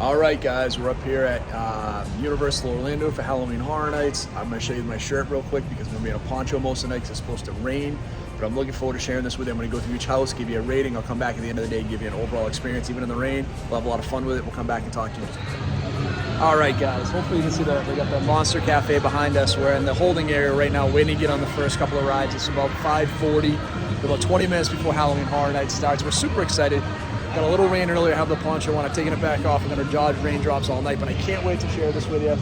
All right, guys, we're up here at Universal Orlando for Halloween Horror Nights. I'm going to show you my shirt real quick because I'm going to be in a poncho most of the night because it's supposed to rain. But I'm looking forward to sharing this with you. I'm going to go through each house, give you a rating. I'll come back at the end of the day and give you an overall experience, even in the rain. We'll have a lot of fun with it. We'll come back and talk to you. All right, guys, hopefully you can see we got the Monster Cafe behind us. We're in the holding area right now, waiting to get on the first couple of rides. It's about 5:40, about 20 minutes before Halloween Horror Night starts. We're super excited. Got a little rain earlier, have the poncho on, I'm taking it back off. We're going to dodge raindrops all night, but I can't wait to share this with you.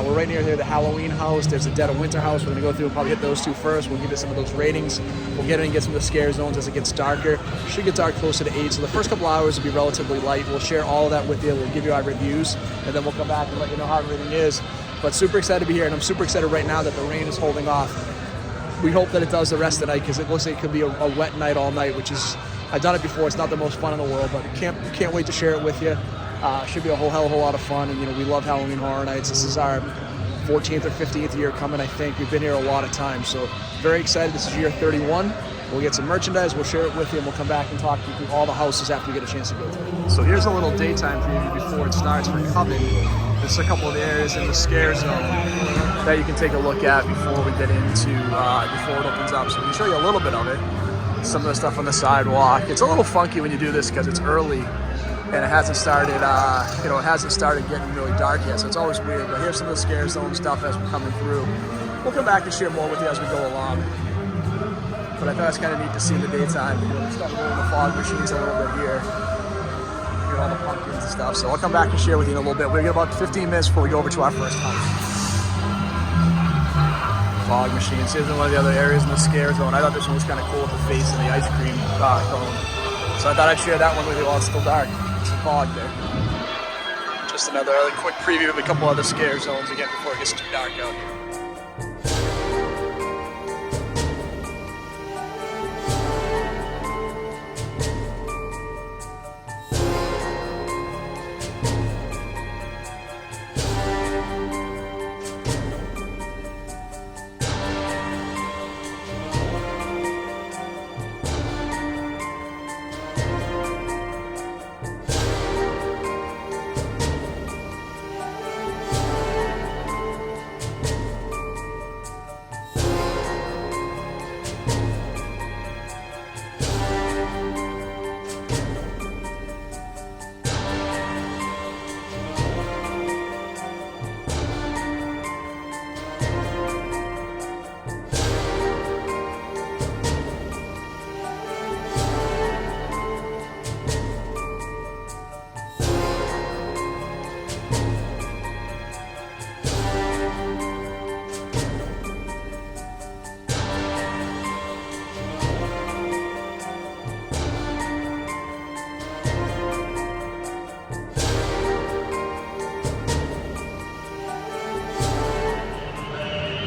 We're right near here, the Halloween house. There's a Dead of Winter house. We're going to go through and probably hit those two first. We'll give you some of those ratings. We'll get in and get some of the scare zones as it gets darker. Should get dark closer to 8, so the first couple hours will be relatively light. We'll share all of that with you. We'll give you our reviews, and then we'll come back and let you know how everything is. But super excited to be here, and I'm super excited right now that the rain is holding off. We hope that it does the rest of the night because it looks like it could be a wet night all night, which is, I've done it before. It's not the most fun in the world, but can't wait to share it with you. Should be a hell of a lot of fun, and we love Halloween Horror Nights. This is our 14th or 15th year coming, I think. We've been here a lot of times, so very excited. This is year 31. We'll get some merchandise, we'll share it with you, and we'll come back and talk to you through all the houses after we get a chance to go through. So here's a little daytime preview before it starts for coming. There's a couple of areas in the scare zone that you can take a look at before we get into, before it opens up. So we can show you a little bit of it. Some of the stuff on the sidewalk. It's a little funky when you do this because it's early and it hasn't started, it hasn't started getting really dark yet. So it's always weird. But here's some of the scare zone stuff as we're coming through. We'll come back and share more with you as we go along. But I thought it's kind of neat to see in the daytime. We're starting to roll the fog machines a little bit here. All the pumpkins and stuff. So I'll come back and share with you in a little bit. We've got about 15 minutes before we go over to our first house. Fog machines. Here's one of the other areas in the scare zone. I thought this one was kind of cool with the face and the ice cream cone. So I thought I'd share that one with you while it's still dark. It's a fog there. Just another quick preview of a couple other scare zones again before it gets too dark out here.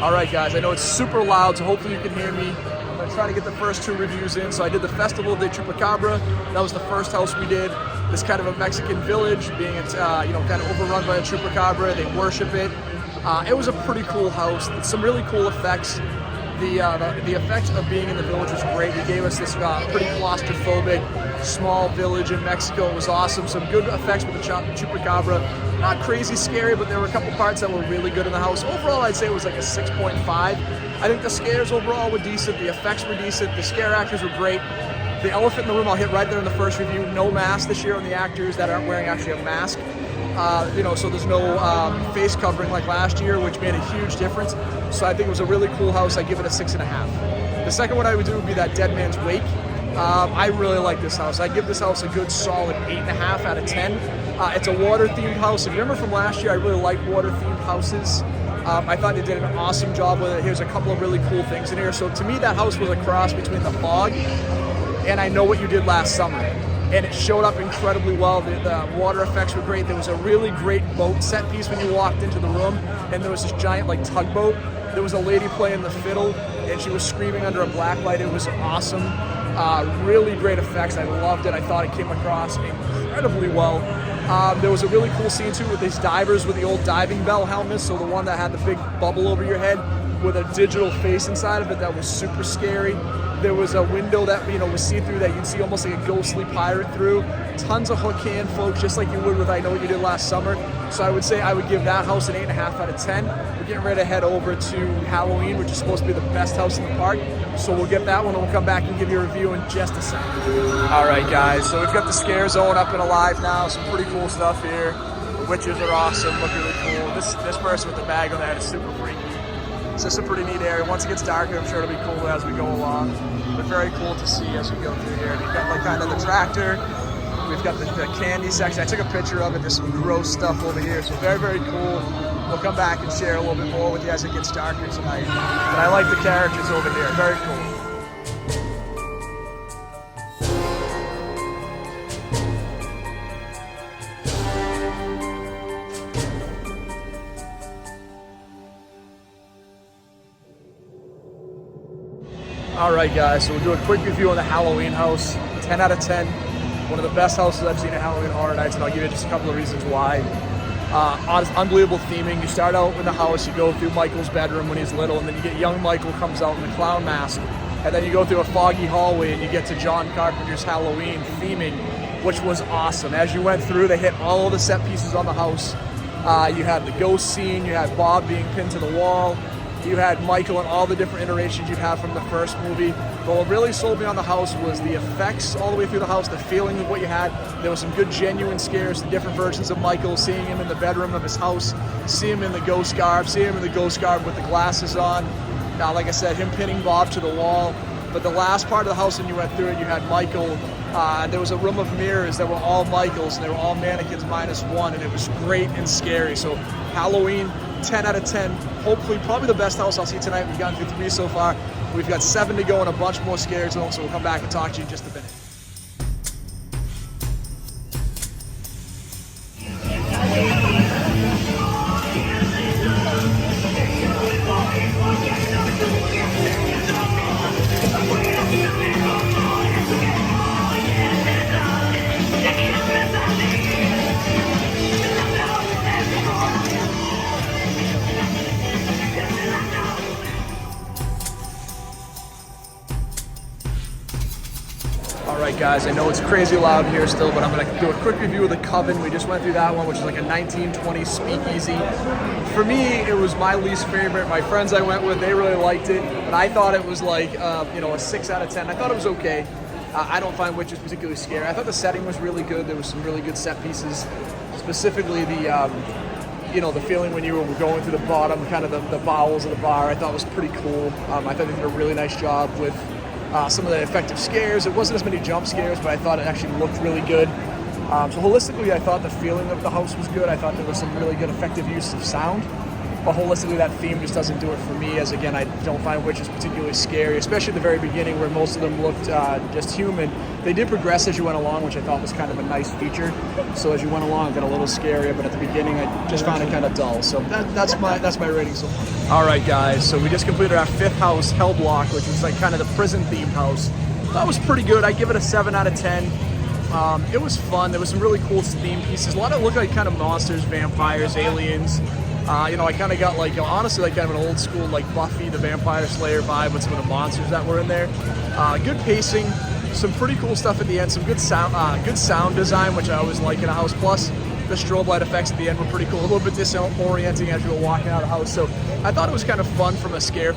All right, guys, I know it's super loud, so hopefully you can hear me. I'm gonna try to get the first two reviews in. So I did the Festival de Chupacabra. That was the first house we did. This kind of a Mexican village, being kind of overrun by a Chupacabra. They worship it. It was a pretty cool house. Some really cool effects. The effect of being in the village was great. He gave us this pretty claustrophobic, small village in Mexico. It was awesome. Some good effects with the Chupacabra. Not crazy scary, but there were a couple parts that were really good in the house. Overall, I'd say it was like a 6.5. I think the scares overall were decent. The effects were decent. The scare actors were great. The elephant in the room, I'll hit right there in the first review. No mask this year on the actors that aren't wearing actually a mask. So there's no face covering like last year, which made a huge difference. So I think it was a really cool house. I give it a 6.5. The second one I would do would be that Dead Man's Wake. I really like this house. I give this house a good solid 8.5 out of 10. It's a water-themed house. If you remember from last year, I really like water-themed houses. I thought they did an awesome job with it. Here's a couple of really cool things in here. So to me, that house was a cross between The Fog and I Know What You Did Last Summer. And it showed up incredibly well. The water effects were great. There was a really great boat set piece when you walked into the room, and there was this giant tugboat. There was a lady playing the fiddle, and she was screaming under a black light. It was awesome. Really great effects. I loved it. I thought it came across incredibly well. There was a really cool scene too with these divers with the old diving bell helmets. So the one that had the big bubble over your head. with a digital face inside of it that was super scary. There was a window that, you know, was see-through that you'd see almost like a ghostly pirate through. Tons of hook hand, folks, just like you would with I Know What You Did Last Summer. So I would say I would give that house an 8.5 out of 10. We're getting ready to head over to Halloween, which is supposed to be the best house in the park. So we'll get that one and we'll come back and give you a review in just a second. All right, guys, so we've got the scare zone up and alive now. Some pretty cool stuff here. The witches are awesome, look really cool. This person with the bag on that is super freaky. It's just a pretty neat area. Once it gets darker, I'm sure it'll be cool as we go along. But very cool to see as we go through here. We've got like kind of the tractor. We've got the candy section. I took a picture of it. There's some gross stuff over here. So very, very cool. We'll come back and share a little bit more with you as it gets darker tonight. But I like the characters over here. Very cool. All right, guys, so we'll do a quick review on the Halloween house. 10 out of 10. One of the best houses I've seen at Halloween Horror Nights, and I'll give you just a couple of reasons why. Unbelievable theming. You start out in the house, you go through Michael's bedroom when he's little, and then you get young Michael comes out in the clown mask. And then you go through a foggy hallway and you get to John Carpenter's Halloween theming, which was awesome. As you went through, they hit all of the set pieces on the house. You had the ghost scene, you had Bob being pinned to the wall. You had Michael and all the different iterations you have from the first movie. But what really sold me on the house was the effects all the way through the house, the feeling of what you had. There was some good genuine scares, the different versions of Michael, seeing him in the bedroom of his house, see him in the ghost garb, see him in the ghost garb with the glasses on. Like I said, him pinning Bob to the wall. But the last part of the house when you went through it, you had Michael. There was a room of mirrors that were all Michaels, and they were all mannequins minus one, and it was great and scary. So Halloween, 10 out of 10. Hopefully, probably the best house I'll see tonight. We've gotten through 3 so far. We've got 7 to go and a bunch more scares, so we'll come back and talk to you in just a minute. Alright guys, I know it's crazy loud here still, but I'm going to do a quick review of the Coven. We just went through that one, which is like a 1920s speakeasy. For me, it was my least favorite. My friends I went with, they really liked it, but I thought it was like, a 6 out of 10. I thought it was okay. I don't find witches particularly scary. I thought the setting was really good. There was some really good set pieces, specifically the feeling when you were going through the bottom, kind of the bowels of the bar. I thought was pretty cool. I thought they did a really nice job with some of the effective scares. It wasn't as many jump scares, but I thought it actually looked really good. So holistically, I thought the feeling of the house was good. I thought there was some really good effective use of sound. But holistically, that theme just doesn't do it for me, as again, I don't find witches particularly scary, especially at the very beginning where most of them looked just human. They did progress as you went along, which I thought was kind of a nice feature. So as you went along, it got a little scarier, but at the beginning, I just found it kind of dull. So that's my rating so far. All right, guys, so we just completed our 5th house, Hellblock, which was like kind of the prison-themed house. That was pretty good. I give it a 7 out of 10. It was fun. There was some really cool theme pieces. A lot of it looked like kind of monsters, vampires, aliens. I kind of got honestly like kind of an old school like Buffy the Vampire Slayer vibe with some of the monsters that were in there. Good pacing, some pretty cool stuff at the end, some good sound design, which I always like in a house. Plus, the strobe light effects at the end were pretty cool. A little bit disorienting as you were walking out of the house. So I thought it was kind of fun from a scare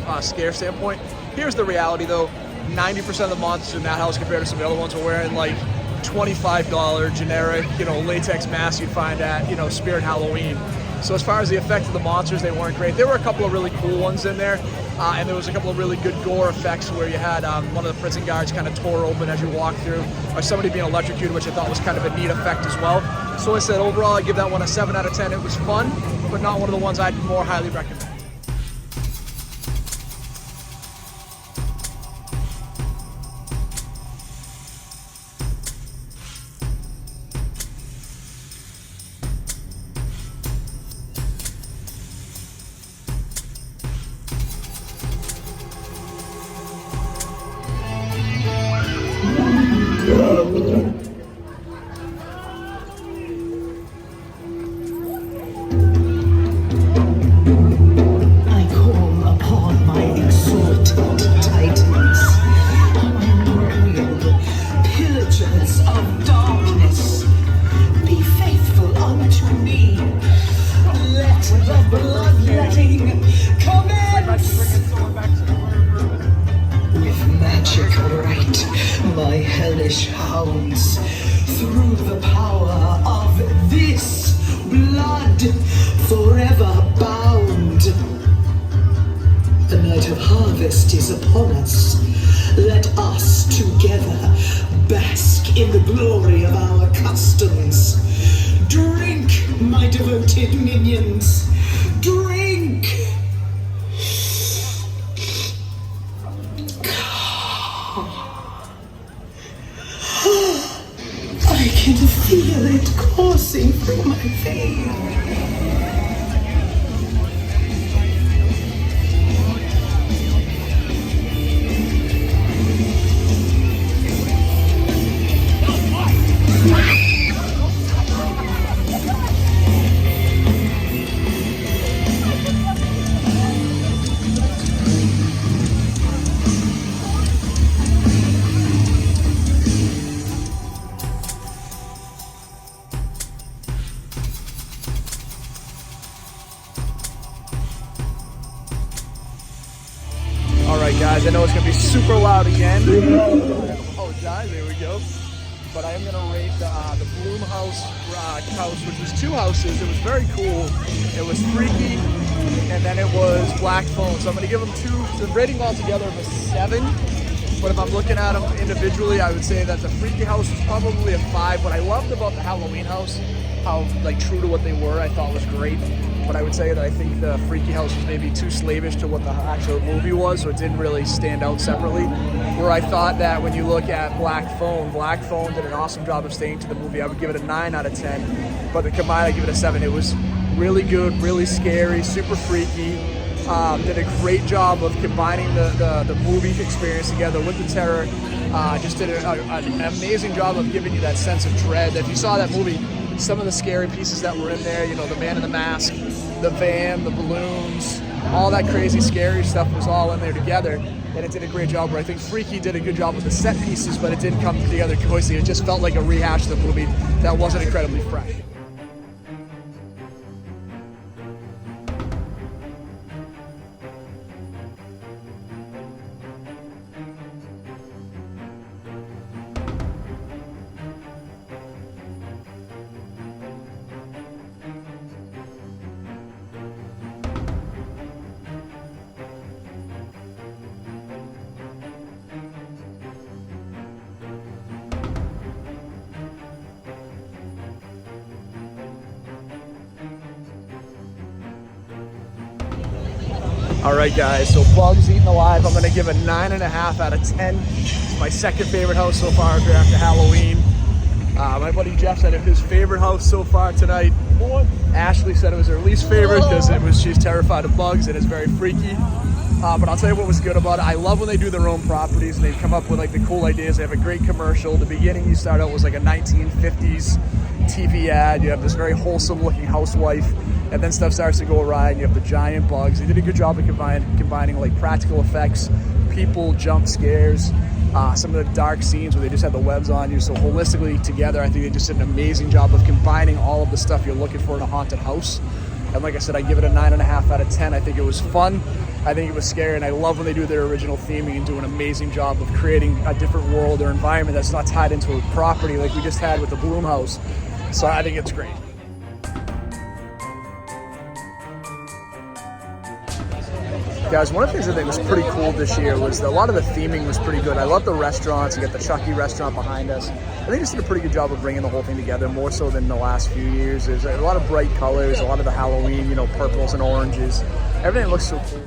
standpoint. Here's the reality though: 90% of the monsters in that house compared to some of the other ones were wearing like $25 generic, latex masks you'd find at, Spirit Halloween. So as far as the effect of the monsters, they weren't great. There were a couple of really cool ones in there, and there was a couple of really good gore effects where you had one of the prison guards kind of tore open as you walked through, or somebody being electrocuted, which I thought was kind of a neat effect as well. So I said overall, I give that one a 7 out of 10. It was fun, but not one of the ones I'd more highly recommend. night of harvest is upon us. Let us together bask in the glory of our customs. Drink, my devoted minions. Drink! I can feel it coursing through my veins. Alright guys, I know it's going to be super loud again. I apologize, there we go. But I am going to rate the Bloom House house, which was 2 houses. It was very cool. It was freaky, and then it was Black Phone. So I'm going to give them 2, the rating altogether of a 7. But if I'm looking at them individually, I would say that the freaky house was probably a 5. What I loved about the Halloween house, how like true to what they were, I thought was great. But I would say that I think the freaky house was maybe too slavish to what the actual movie was, so it didn't really stand out separately. Where I thought that when you look at Black Phone did an awesome job of staying to the movie. I would give it a 9 out of 10. But the combined, I give it a 7. It was really good, really scary, super freaky. Did a great job of combining the movie experience together with the terror. Just did an amazing job of giving you that sense of dread. If you saw that movie, some of the scary pieces that were in there, you know, the man in the mask, the van, the balloons, all that crazy scary stuff was all in there together, and it did a great job. Where I think Freaky did a good job with the set pieces, but it didn't come together cohesively. It just felt like a rehash of the movie that wasn't incredibly fresh. Alright guys, so Bugs Eaten Alive, I'm going to give a 9.5 out of 10. It's my second favorite house so far after Halloween. My buddy Jeff said it was his favorite house so far tonight. Ashley said it was her least favorite because she's terrified of bugs and it's very freaky. But I'll tell you what was good about it. I love when they do their own properties and they come up with like the cool ideas. They have a great commercial. The beginning you start out was like a 1950s TV ad. You have this very wholesome looking housewife, and then stuff starts to go awry and you have the giant bugs. They did a good job of combining like practical effects, people, jump scares, some of the dark scenes where they just had the webs on you. So holistically together, I think they just did an amazing job of combining all of the stuff you're looking for in a haunted house. And like I said, I give it a 9.5 out of 10. I think it was fun. I think it was scary, and I love when they do their original theming and do an amazing job of creating a different world or environment that's not tied into a property like we just had with the Bloom House. So I think it's great. Guys, one of the things I think was pretty cool this year was that a lot of the theming was pretty good. I love the restaurants. You got the Chucky restaurant behind us. I think just did a pretty good job of bringing the whole thing together, more so than the last few years. There's a lot of bright colors, a lot of the Halloween, purples and oranges. Everything looks so cool.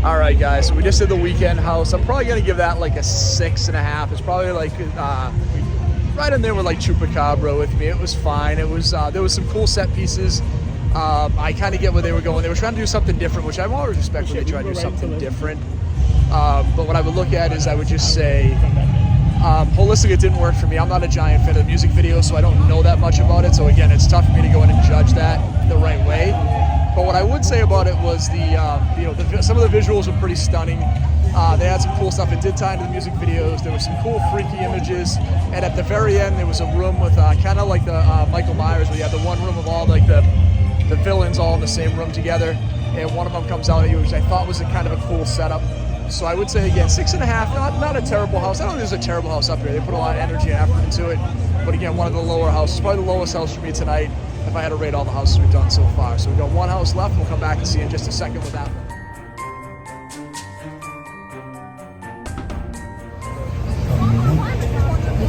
All right, guys, so we just did the weekend house. I'm probably gonna give that like a 6.5. It's probably like right in there with like Chupacabra with me. It was fine. It was there was some cool set pieces. I kind of get where they were going. They were trying to do something different, which I always respect when they try to do something different. But what I would look at is I would just say, holistically, it didn't work for me. I'm not a giant fan of the music video, so I don't know that much about it. So again, it's tough for me to go in and judge that the right way. But what I would say about it was some of the visuals were pretty stunning. They had some cool stuff. It did tie into the music videos. There were some cool, freaky images. And at the very end, there was a room with kind of like the Michael Myers, where you had the one room of all like the villains all in the same room together. And one of them comes out at you, which I thought was a kind of a cool setup. So I would say, again, 6.5, not a terrible house. I don't think there's a terrible house up here. They put a lot of energy and effort into it. But again, one of the lower houses, probably the lowest house for me tonight if I had to rate all the houses we've done so far. So we've got one house left. We'll come back and see in just a second with that one.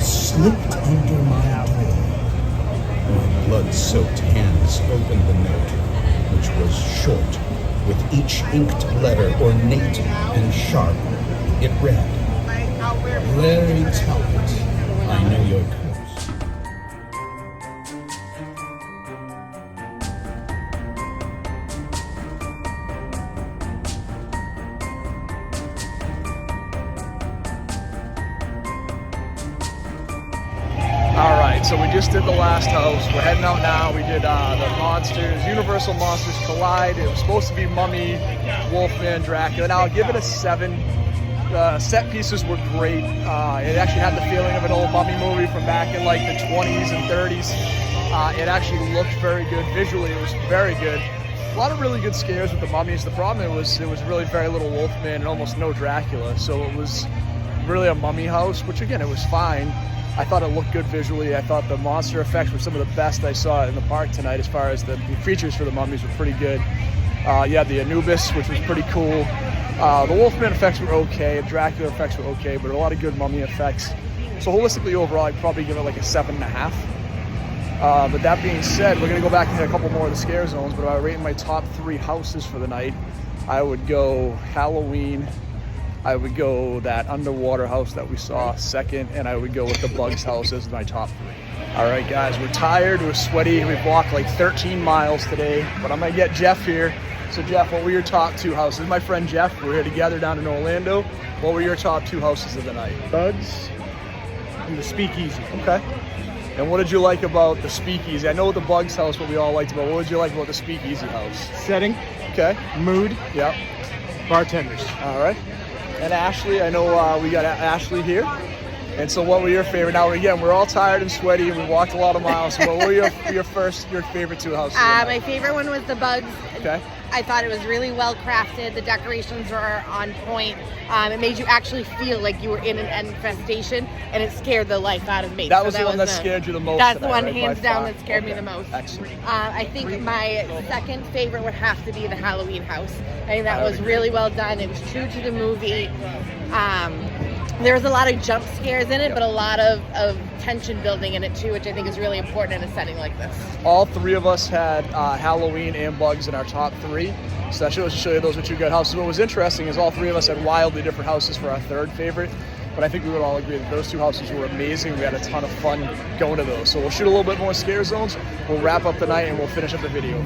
Slipped under my arm. My blood-soaked hands opened the note, which was short, with each inked letter ornate and sharp. It read, "Larry Talbot, I know your curse." All right, so we just did the last house. We're heading out now. We did the Monsters, Universal Monsters Collide. It was supposed to be Mummy, Wolfman, Dracula. Now I'll give it a 7. The set pieces were great. It actually had the feeling of an old Mummy movie from back in like the 20s and 30s. It actually looked very good. Visually, it was very good. A lot of really good scares with the mummies. The problem it was really very little Wolfman and almost no Dracula. So it was really a mummy house, which again, it was fine. I thought it looked good visually. I thought the monster effects were some of the best I saw in the park tonight as far as the creatures for the mummies were pretty good. Yeah, the Anubis, which was pretty cool. The Wolfman effects were okay. The Dracula effects were okay, but a lot of good mummy effects. So holistically overall, I'd probably give it like a 7.5. But that being said, we're going to go back and hit a couple more of the scare zones, but if I rate my top 3 houses for the night, I would go Halloween, I would go that underwater house that we saw second, and I would go with the Bugs house as my top 3. All right, guys, we're tired, we're sweaty, we've walked like 13 miles today, but I'm gonna get Jeff here. So Jeff, what were your top 2 houses? My friend Jeff, we're here together down in Orlando. What were your top 2 houses of the night? Bugs and the Speakeasy. Okay. And what did you like about the Speakeasy? I know the Bugs house, what we all liked about. What did you like about the Speakeasy house? Setting, Okay. mood, Yep. bartenders. All right. And Ashley, I know we got Ashley here. And so what were your favorite? Now, again, we're all tired and sweaty, and we walked a lot of miles. So what were your favorite 2 houses? My favorite one was the Bugs. Okay. I thought it was really well crafted. The decorations were on point. It made you actually feel like you were in an infestation, and it scared the life out of me. That was the one that scared you the most. That's the tonight, one, right, hands by down, far? that scared me Okay. the most. Excellent. I think my second favorite would have to be the Halloween house. I think that was really well done. It was true to the movie. There was a lot of jump scares in it, but a lot of tension building in it too, which I think is really important in a setting like this. All 3 of us had Halloween and Bugs in our top 3. So that shows to show you those were 2 good houses. What was interesting is all 3 of us had wildly different houses for our third favorite. But I think we would all agree that those 2 houses were amazing. We had a ton of fun going to those. So we'll shoot a little bit more scare zones. We'll wrap up the night and we'll finish up the video.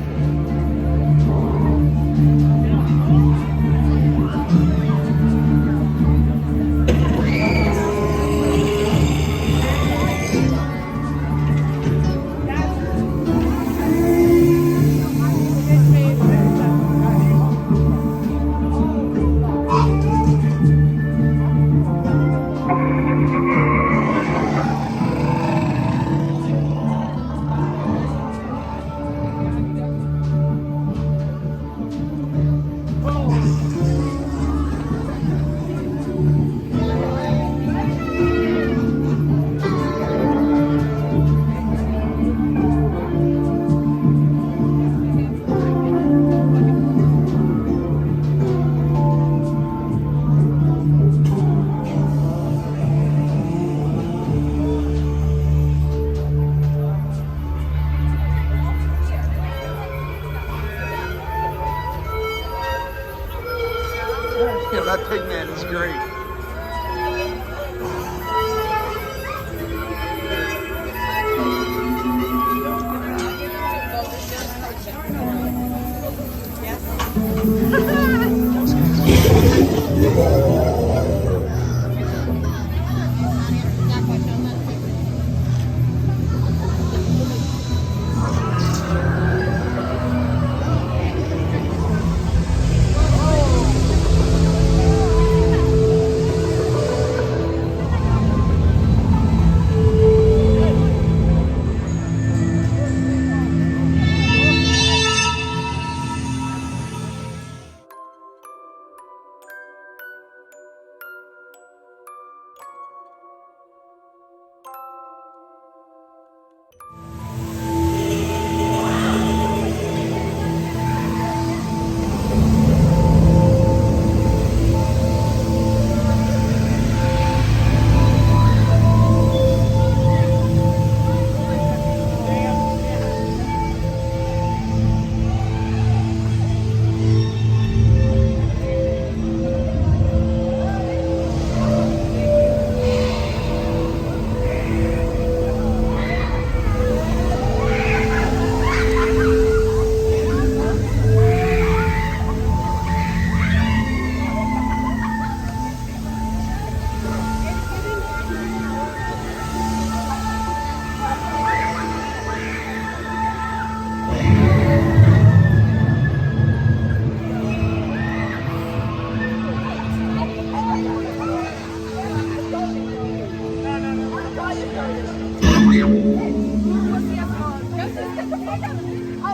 Yeah, that pig man is great.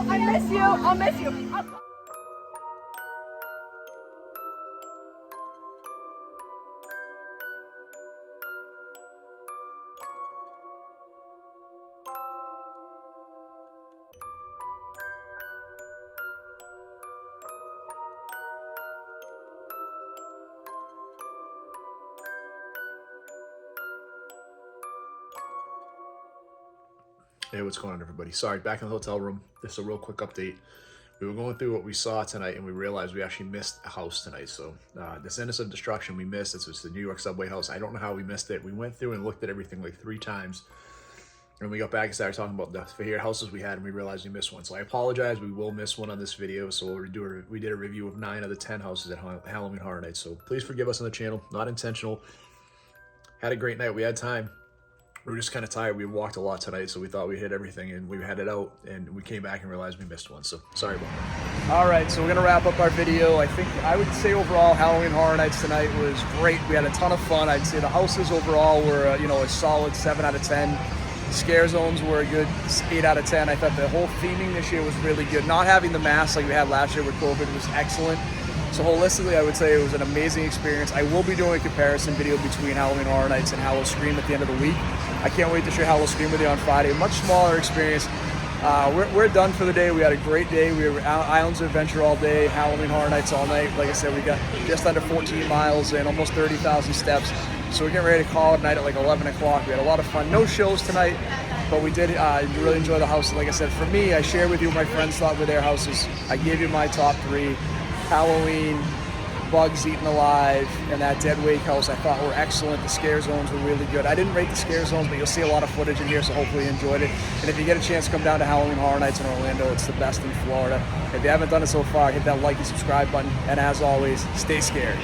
I miss you. I'll miss you. Hey, what's going on, everybody? Sorry, back in the hotel room. This is a real quick update. We were going through what we saw tonight, and we realized we actually missed a house tonight. So, Descendants of Destruction, we missed. It's the New York subway house. I don't know how we missed it. We went through and looked at everything like 3 times. And we got back and started talking about the favorite houses we had, and we realized we missed one. So I apologize. We will miss one on this video. So we did a review of 9 of the 10 houses at Halloween Horror Nights. So please forgive us on the channel. Not intentional. Had a great night. We had time. We were just kind of tired. We walked a lot tonight, so we thought we hit everything, and we had it out, and we came back and realized we missed one. So sorry about that. All right, so we're gonna wrap up our video. I would say overall, Halloween Horror Nights tonight was great. We had a ton of fun. I'd say the houses overall were, a solid 7 out of 10. Scare zones were a good 8 out of 10. I thought the whole theming this year was really good. Not having the masks like we had last year with COVID was excellent. So holistically, I would say it was an amazing experience. I will be doing a comparison video between Halloween Horror Nights and Hallow Scream at the end of the week. I can't wait to share Hallow Scream with you on Friday. A much smaller experience. We're done for the day. We had a great day. We were Islands of Adventure all day, Halloween Horror Nights all night. Like I said, we got just under 14 miles and almost 30,000 steps. So we're getting ready to call it night at like 11 o'clock. We had a lot of fun. No shows tonight, but we did really enjoy the house. Like I said, for me, I shared with you what my friends thought with their houses. I gave you my top 3. Halloween, Bugs Eaten Alive, and that Dead Wake house I thought were excellent. The scare zones were really good. I didn't rate the scare zones, but you'll see a lot of footage in here, so hopefully you enjoyed it. And if you get a chance to come down to Halloween Horror Nights in Orlando, it's the best in Florida. If you haven't done it so far, hit that like and subscribe button. And as always, stay scared.